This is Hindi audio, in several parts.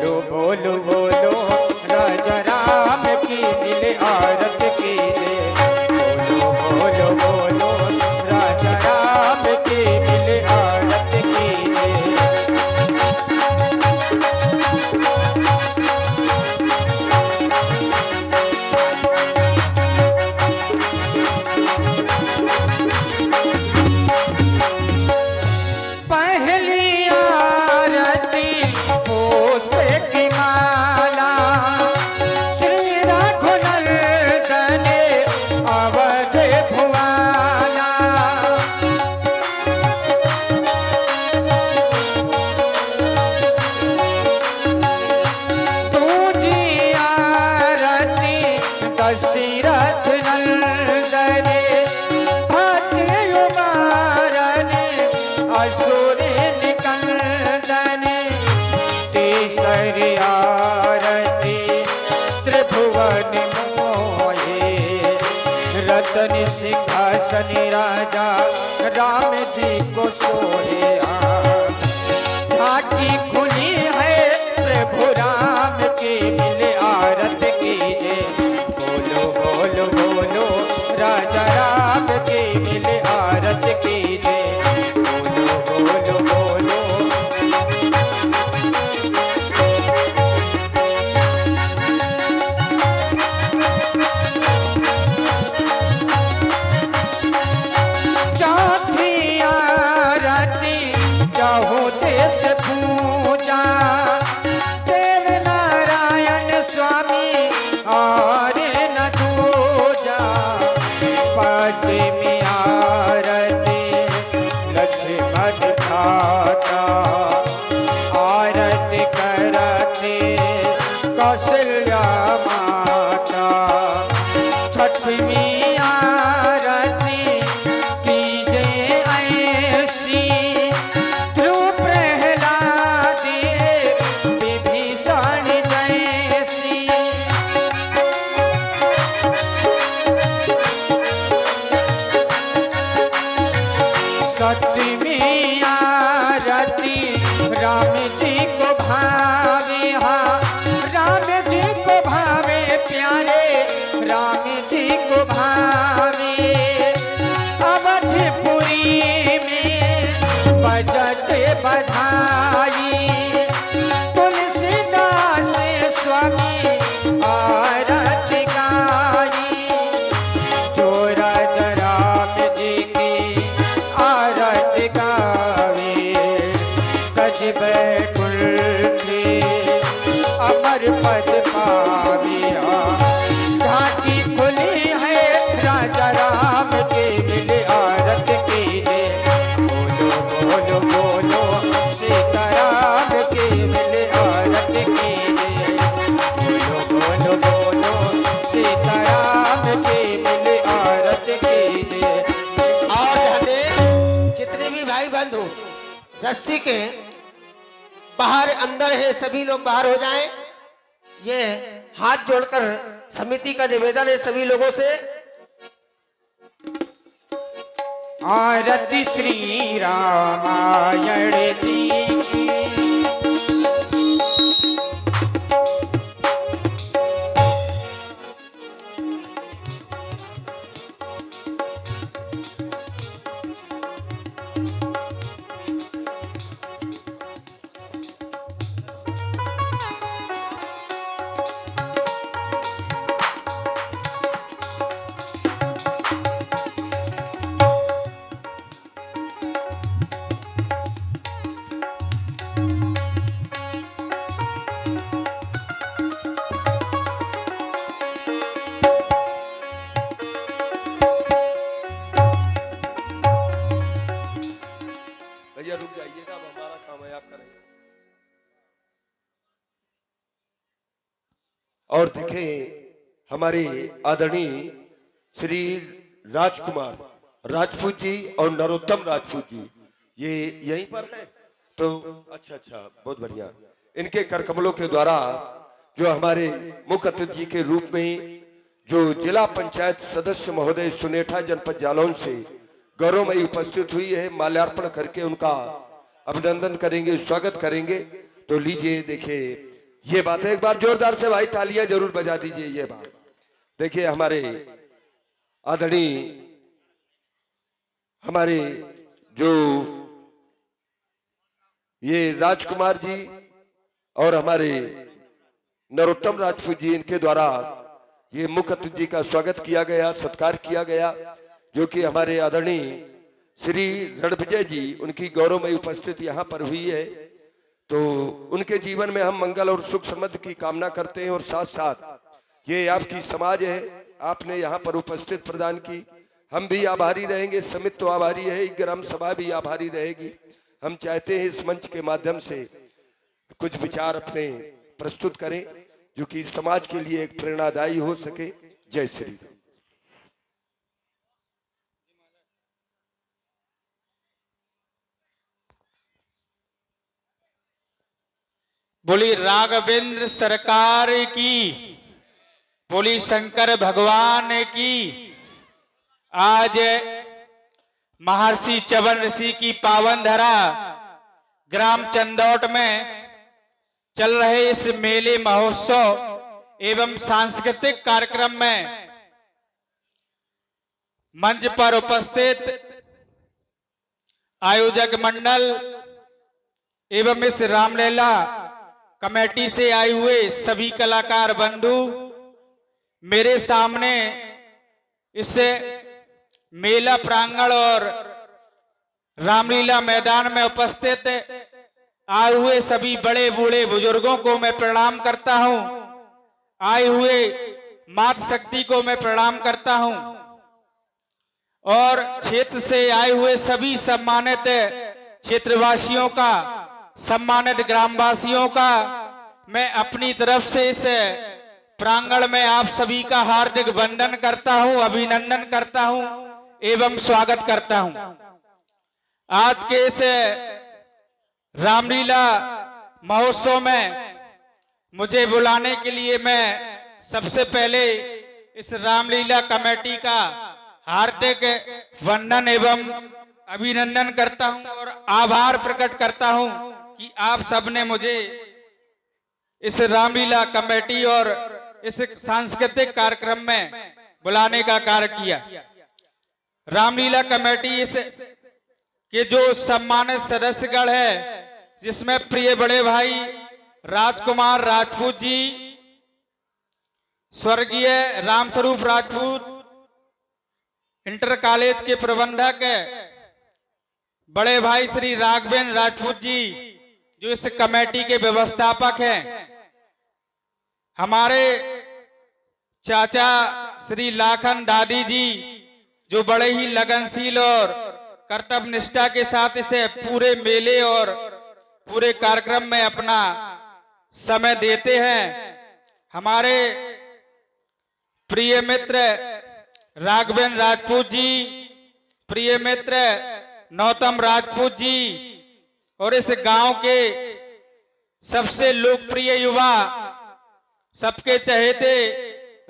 बोलो बोलो राजा राम की मिले आरत कीजे। बोलो बोलो राजा राम की मिले आरत कीजे। पहली आरती पुष्प की माला श्री रघुनंदन अवध भुवाला। दूजी आरती दशरथ नंदन भक्त उबारन असुर निकंदन। तीसरी आरती त्रिभुवन मोहे रतन सिंहासन राजा राम जी को सोहे। झांकी खुली है प्रभु राम की मिले आरत कीजे। बोलो बोलो बोलो राजा राम की मिले आरत कीजे। बोलो बोलो बोलो चौथी आरती चाहो देश पूजा देव नारायण स्वामी और न दूजा। पांचवी आरती लक्ष्मण भ्राता आरती करते कौशल्या माता। छठवीं आरती कीजे ऐसी ध्रुव प्रहलाद विभीषण जैसी। सतवीं आरती राम जी को भावे। हाँ राम जी को भावे प्यारे राम जी को भावे। अवधपुरी में बजते बधाई तुलसीदास स्वामी आरती गाई। जो राजा राम जी की आरती गावे गज बैकुंठ अमर पद पावे। झांकी खुली है राजा राम के मिले आरत कीजे। बोलो बोलो बोलो सीताराम के मिले आरत कीजे। बोलो बोलो बोलो सीताराम के मिले आरत कीजे। और ध्यान दें, जितने भी भाई बंधु रस्सी के बाहर अंदर है सभी लोग बाहर हो जाएं। ये हाथ जोड़कर समिति का निवेदन है सभी लोगों से। आरती श्री रामायण जी की। भैया रुक जाइएगा, अब हमारा काम है, आप करेंगे। और देखें हमारे आदरणीय श्री राजकुमार राजपूत जी और नरोत्तम राजपूत जी, ये यहीं पर है। तो अच्छा अच्छा, बहुत बढ़िया। इनके करकमलों के द्वारा जो हमारे मुख्य अतिथि के रूप में जो जिला पंचायत सदस्य महोदय सुनेठा जनपद जालौन से गौरवमयी उपस्थित हुई है, माल्यार्पण करके उनका अभिनंदन करेंगे, स्वागत करेंगे। तो लीजिए देखिए ये बात है। एक बार जोरदार से भाई तालियां जरूर बजा दीजिए। ये बात देखिए, हमारे आदरणीय हमारे जो ये राजकुमार जी और हमारे नरोत्तम राजपूत जी, इनके द्वारा ये मुख्य अतिथि का स्वागत किया गया, सत्कार किया गया, जो कि हमारे आदरणीय श्री रणविजय जी, उनकी गौरवमयी उपस्थिति यहाँ पर हुई है। तो उनके जीवन में हम मंगल और सुख समृद्धि की कामना करते हैं। और साथ साथ ये आपकी समाज है, आपने यहाँ पर उपस्थित प्रदान की, हम भी आभारी रहेंगे। समिति तो आभारी है, ग्राम सभा भी आभारी रहेगी। हम चाहते हैं इस मंच के माध्यम से कुछ विचार अपने प्रस्तुत करें, जो कि समाज के लिए एक प्रेरणादायी हो सके। जय श्री राम। बोली राघवेंद्र सरकार की, बोली शंकर भगवान की। आज महर्षि च्यवन ऋषि की पावन धरा ग्राम चंदौट में चल रहे इस मेले महोत्सव एवं सांस्कृतिक कार्यक्रम में मंच पर उपस्थित आयोजक मंडल एवं इस रामलीला कमेटी से आए हुए सभी कलाकार बंधु, मेरे सामने इस मेला प्रांगण और रामलीला मैदान में उपस्थित आए हुए सभी बड़े बूढ़े बुजुर्गों को मैं प्रणाम करता हूं। आए हुए मातृ शक्ति को मैं प्रणाम करता हूं और क्षेत्र से आए हुए सभी सम्मानित क्षेत्रवासियों का, सम्मानित ग्रामवासियों का मैं अपनी तरफ से इस प्रांगण में आप सभी का हार्दिक वंदन करता हूं, अभिनंदन करता हूं एवं स्वागत करता हूं। आज के इस रामलीला महोत्सव में मुझे बुलाने के लिए मैं सबसे पहले इस रामलीला कमेटी का हार्दिक वंदन एवं अभिनंदन करता हूं और आभार प्रकट करता हूं कि आप सबने मुझे इस रामलीला कमेटी और इस सांस्कृतिक कार्यक्रम में बुलाने का कार्य किया। रामलीला कमेटी इस के जो सम्मानित सदस्यगण है, जिसमें प्रिय बड़े भाई राजकुमार राजपूत जी, स्वर्गीय रामस्वरूप राजपूत, इंटर कॉलेज के प्रबंधक बड़े भाई श्री राघवेंद्र राजपूत जी, जो इस कमेटी के व्यवस्थापक हैं, हमारे चाचा श्री लाखन दादी जी, जो बड़े ही लगनशील और कर्तव्य निष्ठा के साथ इसे पूरे मेले और पूरे कार्यक्रम में अपना समय देते हैं। हमारे प्रिय मित्र राघवेंद्र राजपूत जी, प्रिय मित्र नरोत्तम राजपूत जी और इस गांव के सबसे लोकप्रिय युवा, सबके चहेते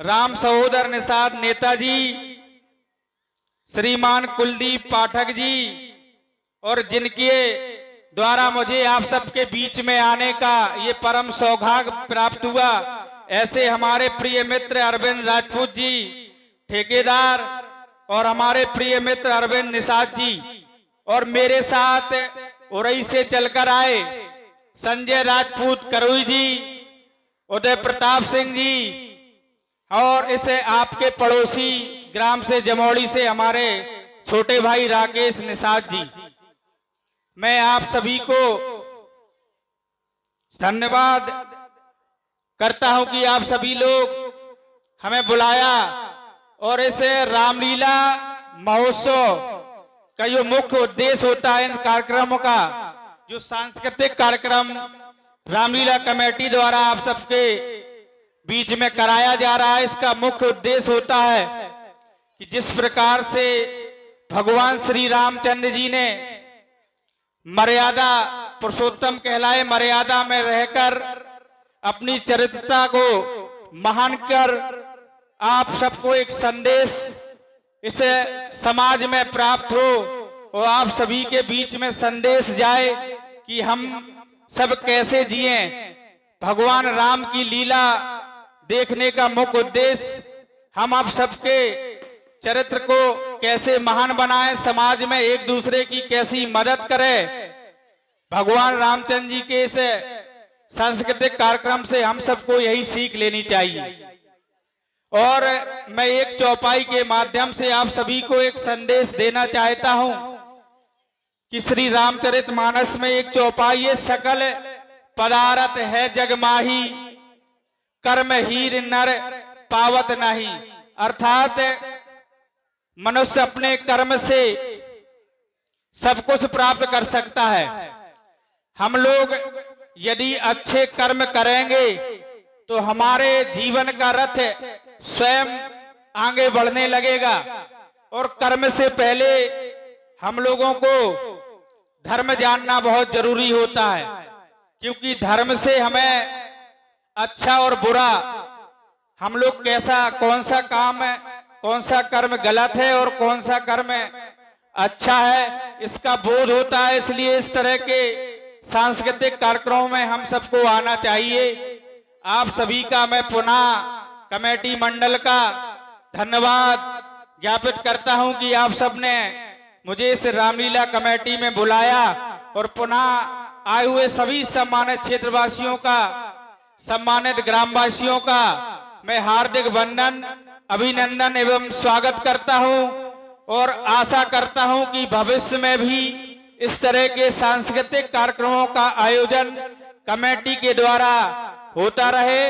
राम सहोदर निषाद नेताजी, श्रीमान कुलदीप पाठक जी, और जिनके द्वारा मुझे आप सबके बीच में आने का ये परम सौभाग्य प्राप्त हुआ, ऐसे हमारे प्रिय मित्र अरविंद राजपूत जी ठेकेदार और हमारे प्रिय मित्र अरविंद निषाद जी, और मेरे साथ उरई से चलकर आए संजय राजपूत करोई जी, उदय प्रताप सिंह जी, और इसे आपके पड़ोसी ग्राम से जमोड़ी से हमारे छोटे भाई राकेश निषाद जी। मैं आप सभी को धन्यवाद करता हूं कि आप सभी लोग हमें बुलाया और इस रामलीला महोत्सव का जो मुख्य उद्देश्य होता है इन कार्यक्रमों का, जो सांस्कृतिक कार्यक्रम रामलीला कमेटी द्वारा आप सबके बीच में कराया जा रहा है, इसका मुख्य उद्देश्य होता है कि जिस प्रकार से भगवान श्री रामचंद्र जी ने मर्यादा पुरुषोत्तम कहलाए, मर्यादा में रहकर अपनी चरित्रता को महान कर आप सबको एक संदेश इस समाज में प्राप्त हो और आप सभी के बीच में संदेश जाए कि हम सब कैसे जिएं, भगवान राम की लीला देखने का मुख्य उद्देश्य हम आप सबके चरित्र को कैसे महान बनाएं, समाज में एक दूसरे की कैसी मदद करें। भगवान रामचंद्र जी के इस सांस्कृतिक कार्यक्रम से हम सबको यही सीख लेनी चाहिए। और मैं एक चौपाई के माध्यम से आप सभी को एक संदेश देना चाहता हूं कि श्री रामचरितमानस में एक चौपाई है, सकल पदारथ है जग माही, कर्म हीर नर पावत नहीं। अर्थात मनुष्य अपने कर्म से सब कुछ प्राप्त कर सकता है। हम लोग यदि अच्छे कर्म करेंगे तो हमारे जीवन का रथ स्वयं आगे बढ़ने लगेगा। और कर्म से पहले हम लोगों को धर्म जानना बहुत जरूरी होता है, क्योंकि धर्म से हमें अच्छा और बुरा, हम लोग कैसा कौन सा काम है, कौन सा कर्म गलत है और कौन सा कर्म अच्छा है, इसका बोध होता है। इसलिए इस तरह के सांस्कृतिक कार्यक्रमों में हम सबको आना चाहिए। आप सभी का मैं पुनः कमेटी मंडल का धन्यवाद ज्ञापित करता हूं कि आप सबने मुझे इस रामलीला कमेटी में बुलाया और पुनः आए हुए सभी सम्मानित क्षेत्रवासियों का, सम्मानित ग्रामवासियों का मैं हार्दिक वंदन, अभिनंदन एवं स्वागत करता हूं। और आशा करता हूं कि भविष्य में भी इस तरह के सांस्कृतिक कार्यक्रमों का आयोजन कमेटी के द्वारा होता रहे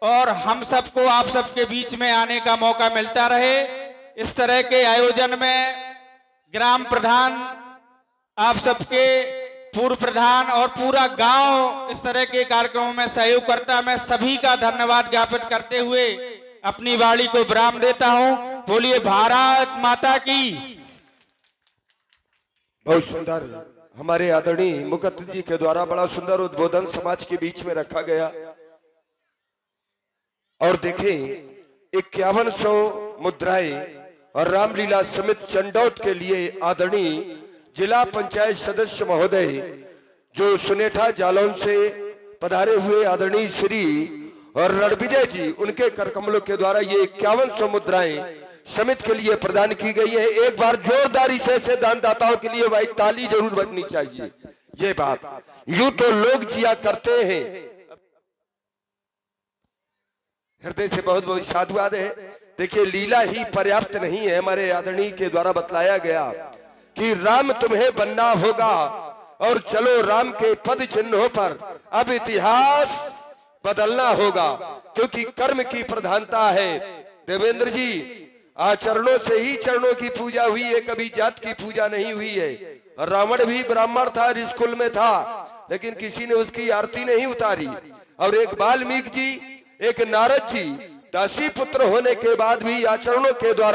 और हम सबको आप सबके बीच में आने का मौका मिलता रहे। इस तरह के आयोजन में ग्राम प्रधान, आप सबके पूर्व प्रधान और पूरा गांव इस तरह के कार्यक्रमों में सहयोग करता। मैं सभी का धन्यवाद ज्ञापित करते हुए अपनी वाणी को विराम देता हूं। बोलिए भारत माता की। बहुत सुंदर हमारे आदरणीय मुखर्जी जी के द्वारा बड़ा सुंदर उद्बोधन समाज के बीच में रखा गया। और देखें 5100 मुद्राएं और रामलीला समिति चंडौत के लिए आदरणीय जिला पंचायत सदस्य महोदय जो सुनेठा जालौन से पधारे हुए आदरणीय श्री और रणविजय जी, उनके करकमलों के द्वारा ये 5100 मुद्राएं समिति के लिए प्रदान की गई है। एक बार जोरदारी से दानदाताओं के लिए भाई ताली जरूर बजनी चाहिए। ये बात यूं तो लोग जिया करते हैं। हृदय से बहुत बहुत साधुवाद है। देखिए लीला ही पर्याप्त नहीं है। हमारे आदरणीय के द्वारा बतलाया गया कि राम तुम्हें बनना होगा और चलो राम के पद चिन्हों पर अब इतिहास बदलना होगा, क्योंकि कर्म की प्रधानता है। देवेंद्र जी, आचरणों से ही चरणों की पूजा हुई है, कभी जात की पूजा नहीं हुई है। रावण भी ब्राह्मण था, स्कूल में था, लेकिन किसी ने उसकी आरती नहीं उतारी। और एक वाल्मीकि जी, एक नारद जी दासी पुत्र होने के बाद भी आचरणों के द्वारा